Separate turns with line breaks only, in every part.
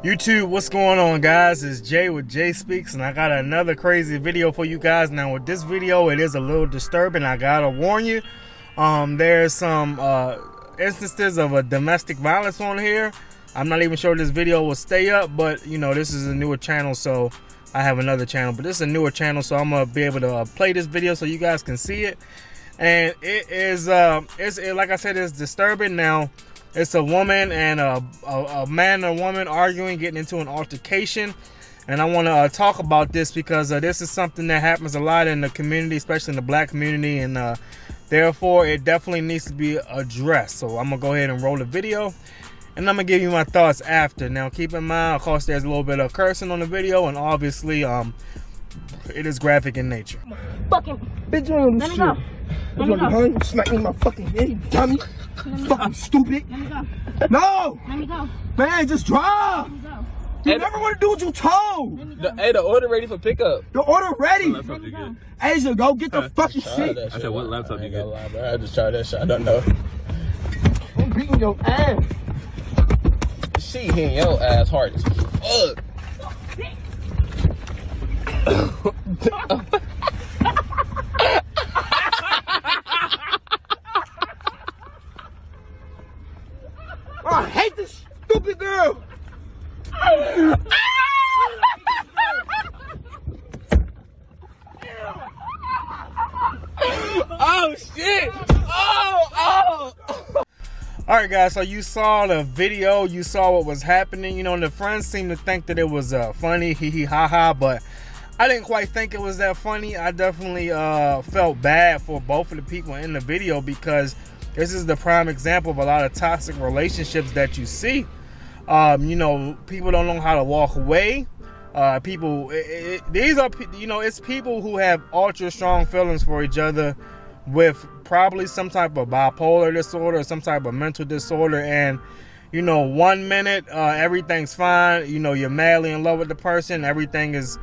YouTube, what's going on, guys? It's Jay with Jay Speaks, and I got another crazy video for you guys. Now, with this video, it is a little disturbing. I gotta warn you. There's some instances of a domestic violence on here. I'm not even sure this video will stay up, but you know, this is a newer channel, so I have another channel, but this is a newer channel, so I'm gonna be able to play this video so you guys can see it. And it is, like I said, it's disturbing. Now, it's a woman and a man and a woman arguing, getting into an altercation. And I want to talk about this because this is something that happens a lot in the community, especially in the black community. And therefore, it definitely needs to be addressed. So I'm going to go ahead and roll the video. And I'm going to give you my thoughts after. Now, keep in mind, of course, there's a little bit of cursing on the video. And obviously, it is graphic in nature.
Fucking
bitch, on this
let me
shit.
go. Let me go.
You smack me in my fucking head, you dummy. Fucking stupid.
Let me go.
No!
Let me go.
Man, just drive!
Let me go.
You never want to do what you told!
Let me go.
Hey, the order ready for pickup.
The order ready!
Let me go.
Asia, go get the fucking shit!
I said, what laptop you get?
I just tried that shit. I don't know.
I'm beating your ass!
She hitting your ass hard as fuck.
I hate this stupid girl!
Oh, shit! Oh!
Alright, guys, so you saw the video, you saw what was happening. You know, and the friends seemed to think that it was funny, hee hee ha ha, but I didn't quite think it was that funny. I definitely felt bad for both of the people in the video because this is the prime example of a lot of toxic relationships that you see. You know, people don't know how to walk away. These are, you know, it's people who have ultra strong feelings for each other with probably some type of bipolar disorder or some type of mental disorder. And, you know, 1 minute, everything's fine. You know, you're madly in love with the person. Everything is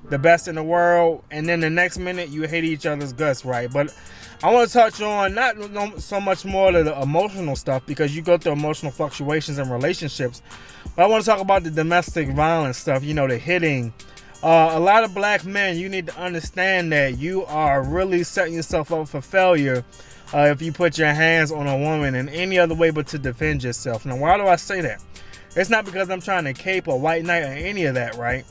the best in the world. And then the next minute, you hate each other's guts, right? But I want to touch on not so much more of the emotional stuff because you go through emotional fluctuations in relationships. But I want to talk about the domestic violence stuff, you know, the hitting. A lot of black men, you need to understand that you are really setting yourself up for failure if you put your hands on a woman in any other way but to defend yourself. Now, why do I say that? It's not because I'm trying to cape or white knight or any of that, right?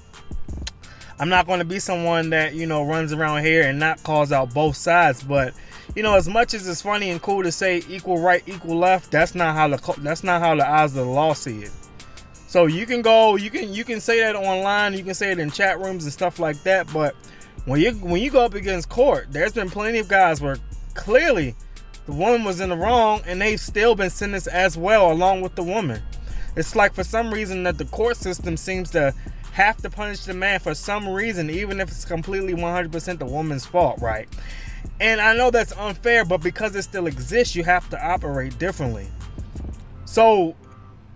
I'm not going to be someone that, you know, runs around here and not calls out both sides. But, you know, as much as it's funny and cool to say equal right, equal left, that's not how the eyes of the law see it. So you can go, you can say that online, you can say it in chat rooms and stuff like that. But when you go up against court, there's been plenty of guys where clearly the woman was in the wrong and they've still been sentenced as well along with the woman. It's like for some reason that the court system seems to have to punish the man for some reason, even if it's completely 100% the woman's fault, right? And I know that's unfair, but because it still exists, you have to operate differently. So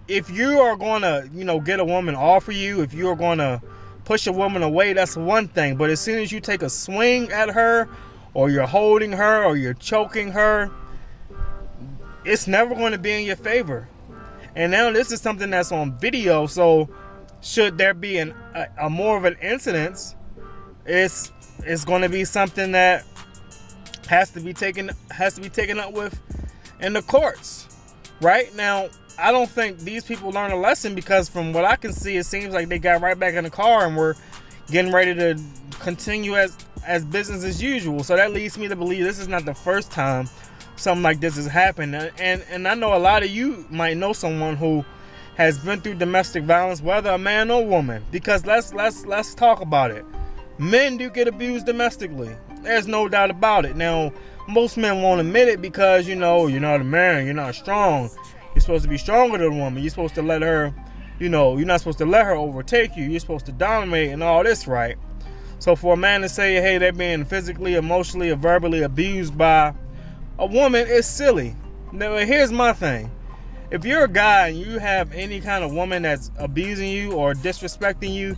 if you are going to, you know, get a woman off of you, if you're going to push a woman away, that's one thing. But as soon as you take a swing at her, or you're holding her, or you're choking her, it's never going to be in your favor. And now this is something that's on video, so should there be a more of an incidence, it's going to be something that has to be taken up with in the courts. Right now, I don't think these people learn a lesson because from what I can see, it seems like they got right back in the car and we're getting ready to continue as business as usual. So that leads me to believe this is not the first time something like this has happened. And I know a lot of you might know someone who has been through domestic violence, whether a man or woman. Because let's talk about it. Men do get abused domestically. There's no doubt about it. Now, most men won't admit it because, you know, you're not a man, you're not strong. You're supposed to be stronger than a woman. You're supposed to let her, you know, you're not supposed to let her overtake you. You're supposed to dominate and all this, right? So for a man to say, hey, they're being physically, emotionally, or verbally abused by a woman is silly. Now, here's my thing. If you're a guy and you have any kind of woman that's abusing you or disrespecting you,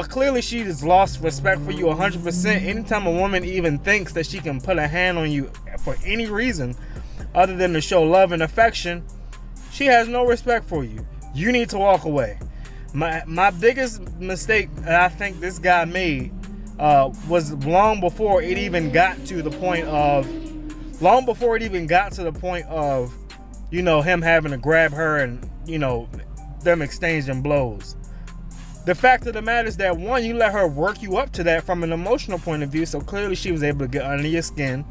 clearly she has lost respect for you 100%. Anytime a woman even thinks that she can put a hand on you for any reason other than to show love and affection, she has no respect for you. You need to walk away. My biggest mistake that I think this guy made was long before it even got to the point of him having to grab her and them exchanging blows. The fact of the matter is that, one, you let her work you up to that from an emotional point of view, so clearly she was able to get under your skin.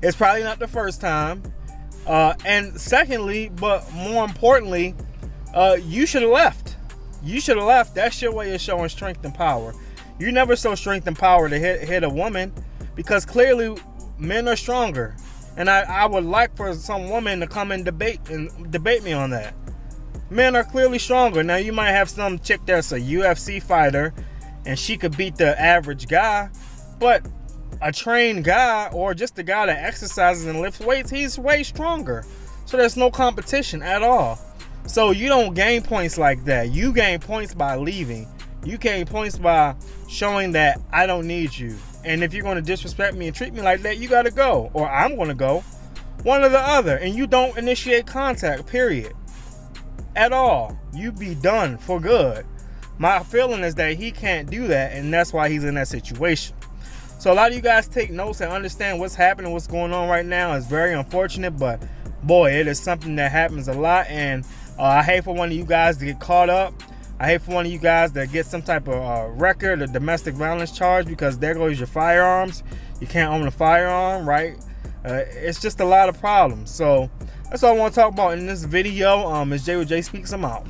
It's probably not the first time. And secondly, but more importantly, you should have left. You should have left. That's your way of showing strength and power. You never show strength and power to hit a woman, because clearly men are stronger. And I would like for some woman to come and debate me on that. Men are clearly stronger. Now, you might have some chick that's a UFC fighter and she could beat the average guy, but a trained guy, or just a guy that exercises and lifts weights, he's way stronger. So there's no competition at all. So you don't gain points like that. You gain points by leaving. You gain points by showing that I don't need you. And if you're going to disrespect me and treat me like that, you got to go. Or I'm going to go. One or the other. And you don't initiate contact, period. At all. You be done for good. My feeling is that he can't do that, and that's why he's in that situation. So a lot of you guys take notes and understand what's happening, what's going on right now. It's very unfortunate, but boy, it is something that happens a lot. And I hate for one of you guys to get caught up. I hate for one of you guys to get some type of record or domestic violence charge, because there goes your firearms. You can't own a firearm, right? It's just a lot of problems. So that's all I want to talk about in this video. It's Jay with Jay Speaks. I'm out.